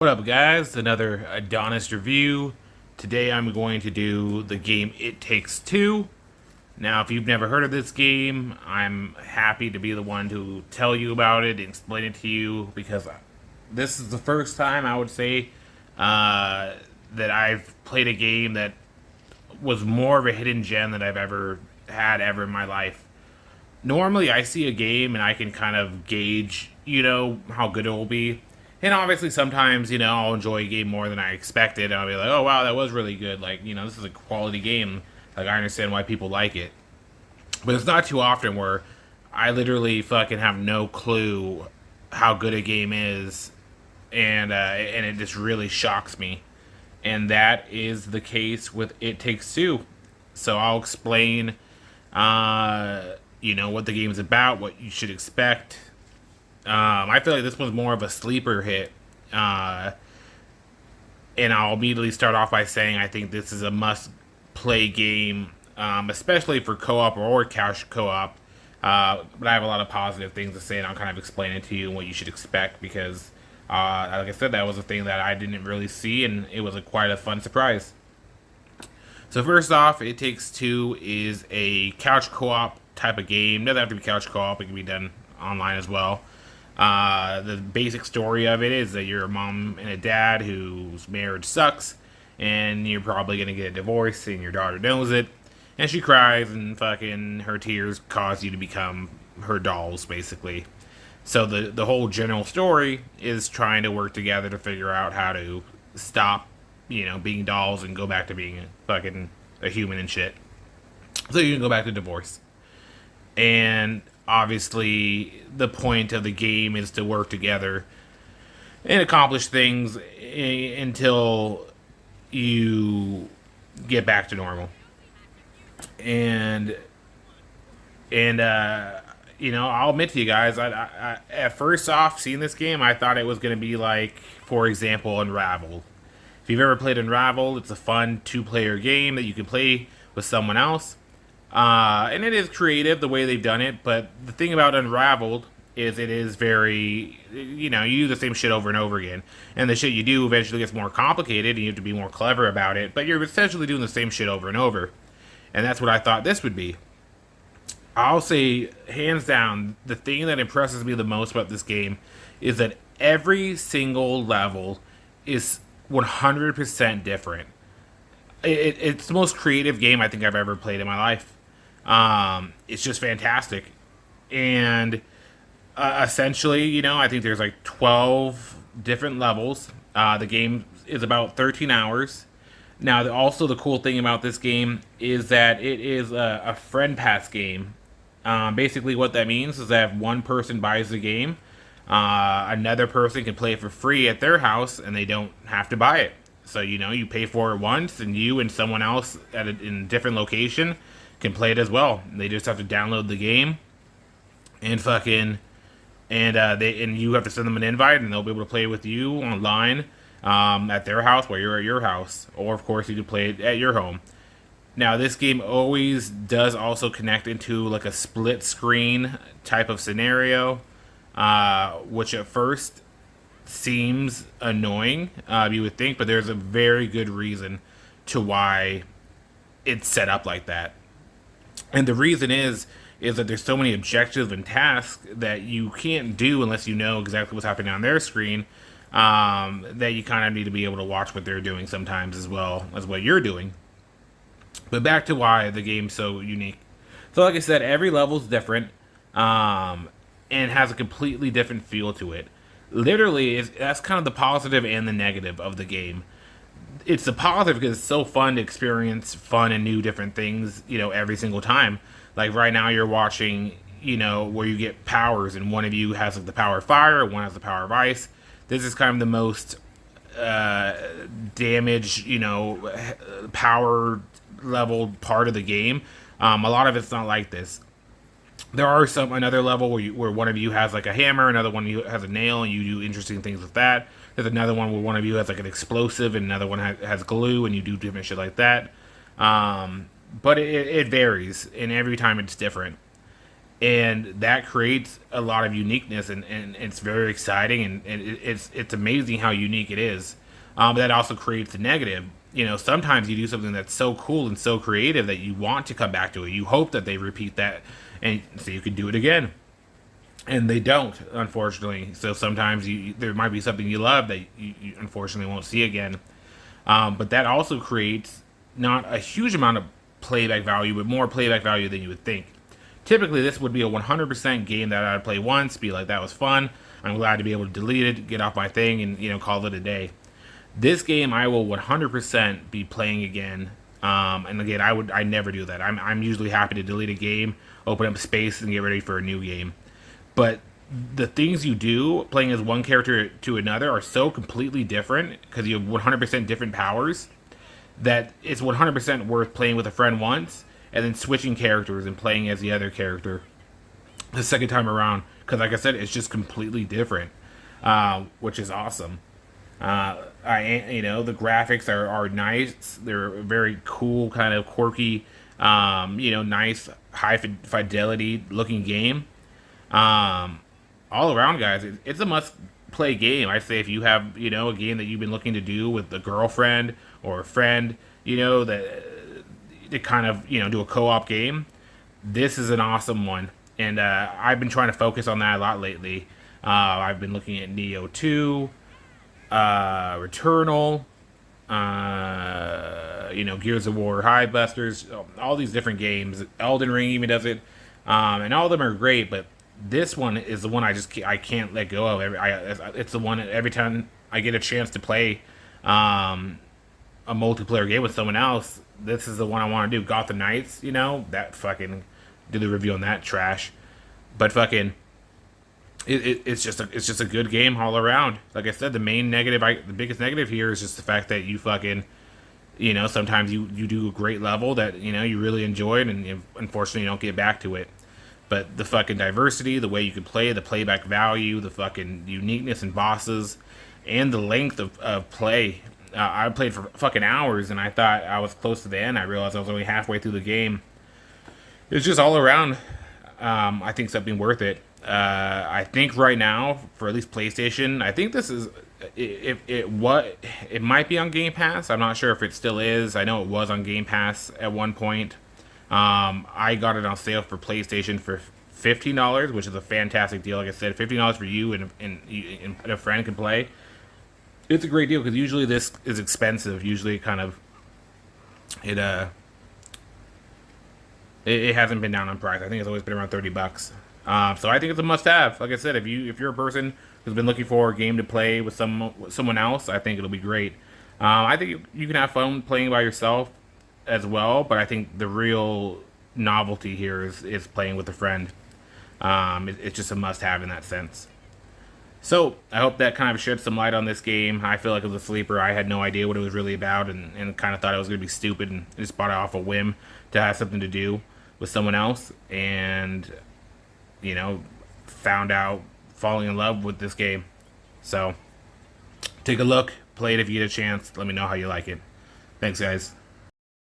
What up, guys? Another Adonis review. Today I'm going to do the game It Takes Two. Now, if you've never heard of this game, I'm happy to be the one to tell you about it and explain it to you because this is the first time I would say that I've played a game that was more of a hidden gem than I've ever had ever in my life. Normally, I see a game and I can kind of gauge, how good it will be. And obviously, sometimes, I'll enjoy a game more than I expected. And I'll be like, oh, wow, that was really good. Like, this is a quality game. Like, I understand why people like it. But it's not too often where I literally fucking have no clue how good a game is. And it just really shocks me. And that is the case with It Takes Two. So I'll explain, what the game is about, what you should expect. I feel like this one's more of a sleeper hit. And I'll immediately start off by saying I think this is a must-play game, especially for co-op or couch co-op. But I have a lot of positive things to say, and I'll kind of explain it to you and what you should expect because, like I said, that was a thing that I didn't really see, and it was quite a fun surprise. So first off, It Takes Two is a couch co-op type of game. It doesn't have to be couch co-op; it can be done online as well. The basic story of it is that you're a mom and a dad whose marriage sucks, and you're probably gonna get a divorce, and your daughter knows it, and she cries, and fucking her tears cause you to become her dolls, basically. So the whole general story is trying to work together to figure out how to stop, being dolls and go back to being a human and shit. So you can go back to divorce. And obviously, the point of the game is to work together and accomplish things until you get back to normal. And I'll admit to you guys, I at first off seeing this game, I thought it was going to be like, for example, Unravel. If you've ever played Unravel, it's a fun two-player game that you can play with someone else. And it is creative the way they've done it, but the thing about Unraveled is it is very, you do the same shit over and over again. And the shit you do eventually gets more complicated and you have to be more clever about it, but you're essentially doing the same shit over and over. And that's what I thought this would be. I'll say, hands down, the thing that impresses me the most about this game is that every single level is 100% different. It's the most creative game I think I've ever played in my life. It's just fantastic. And essentially, I think there's like 12 different levels. The game is about 13 hours. Now, also the cool thing about this game is that it is a friend pass game. Basically, what that means is that if one person buys the game, another person can play it for free at their house, and they don't have to buy it. So, you pay for it once, and you and someone else in a different location can play it as well. They just have to download the game, and you have to send them an invite, and they'll be able to play with you online at their house while you're at your house. Or, of course, you can play it at your home. Now, this game always does also connect into like a split screen type of scenario, which at first seems annoying, you would think, but there's a very good reason to why it's set up like that. And the reason is that there's so many objectives and tasks that you can't do unless you know exactly what's happening on their screen, that you kind of need to be able to watch what they're doing sometimes as well as what you're doing. But back to why the game's so unique. So like I said, every level's different, and has a completely different feel to it. Literally, that's kind of the positive and the negative of the game. It's the positive because it's so fun to experience fun and new different things, every single time. Like right now you're watching, where you get powers, and one of you has like the power of fire, one has the power of ice. This is kind of the most damage, power level part of the game. A lot of it's not like this. There are another level where one of you has like a hammer, another one you has a nail, and you do interesting things with that. There's another one where one of you has like an explosive, and another one has glue, and you do different shit like that. But it varies, and every time it's different. and that creates a lot of uniqueness, and it's very exciting, and it's amazing how unique it is. But that also creates a negative. Sometimes you do something that's so cool and so creative that you want to come back to it. You hope that they repeat that, and so you can do it again. And they don't, unfortunately. So sometimes there might be something you love that you unfortunately won't see again. But that also creates not a huge amount of playback value, but more playback value than you would think. Typically, this would be a 100% game that I'd play once, be like, that was fun. I'm glad to be able to delete it, get off my thing, and call it a day. This game, I will 100% be playing again. And again, I never do that. I'm usually happy to delete a game, open up space, and get ready for a new game. But the things you do playing as one character to another are so completely different because you have 100% different powers that it's 100% worth playing with a friend once and then switching characters and playing as the other character the second time around, because like I said, it's just completely different, which is awesome. The graphics are nice. They're a very cool, kind of quirky, nice high fidelity looking game. All around, guys, it's a must play game. I say if you have a game that you've been looking to do with a girlfriend or a friend, that to kind of do a co-op game, this is an awesome one. And I've been trying to focus on that a lot lately. I've been looking at Neo 2, Returnal, Gears of War, Busters, all these different games. Elden Ring even does it, and all of them are great. But this one is the one I can't let go of. It's the one that every time I get a chance to play a multiplayer game with someone else, this is the one I want to do. Gotham Knights, that fucking did the review on that trash, but fucking. It's just a good game all around. Like I said, the biggest negative here is just the fact that you fucking, sometimes you do a great level that you really enjoyed, and unfortunately you don't get back to it. But the fucking diversity, the way you can play, the playback value, the fucking uniqueness in bosses, and the length of play. I played for fucking hours, and I thought I was close to the end. I realized I was only halfway through the game. It's just all around. I think something worth it. I think right now, for at least PlayStation, I think this is it might be on Game Pass. I'm not sure if it still is. I know it was on Game Pass at one point. I got it on sale for PlayStation for $15, which is a fantastic deal. Like I said, $15 for you and a friend can play. It's a great deal because usually this is expensive. Usually, it hasn't been down on price. I think it's always been around $30. So I think it's a must-have. Like I said, if you're a person who's been looking for a game to play with someone else, I think it'll be great. I think you can have fun playing by yourself as well, but I think the real novelty here is playing with a friend. It's just a must-have in that sense. So I hope that kind of shed some light on this game. I feel like it was a sleeper. I had no idea what it was really about, and kind of thought it was going to be stupid, and just bought it off a whim to have something to do with someone else, and found out falling in love with this game. So take a look, play it if you get a chance. Let me know how you like it. Thanks, guys.